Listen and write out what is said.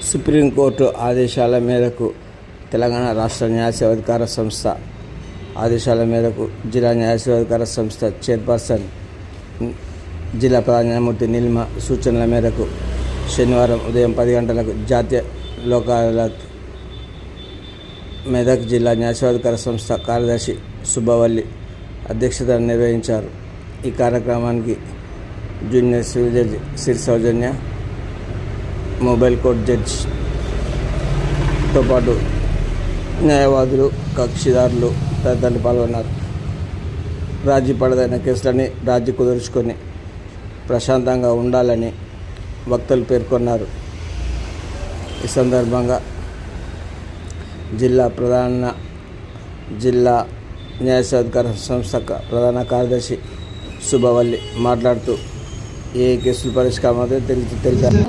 Supreme court ఆదేశాల మేరకు తెలంగాణ రాష్ట్ర న్యాయ సేవాధికార సంస్థ ఆదేశాల మేరకు జిల్లా న్యాయ సేవాధికార సంస్థ చైర్పర్సన్ జిల్లా ప్రధాన న్యాయమూర్తి నీలిమ సూచనల మేరకు శనివారం ఉదయం 10 గంటలకు జాతీయ లోక్ అదాలత్ మెదక్ జిల్లా న్యాయ సేవాధికార సంస్థ కార్యదర్శి సుబ్బవల్లి అధ్యక్షతన నిర్వహించారు. ఈ కార్యక్రమానికి జూనియర్ సివిల్ జడ్జి సిరి సౌజన్య, మొబైల్ కోర్ట్ జడ్జితో పాటు న్యాయవాదులు, కక్షిదారులు తదితరులు పాల్గొన్నారు. రాజీ పడదైన కేసులని రాజీ కుదుర్చుకొని ప్రశాంతంగా ఉండాలని వక్తలు పేర్కొన్నారు. ఈ సందర్భంగా జిల్లా న్యాయ సేవాధికార సంస్థ ప్రధాన కార్యదర్శి సుబ్బవల్లి మాట్లాడుతూ ఏ కేసులు పరిష్కారం అవుతాయో తెలిపారు.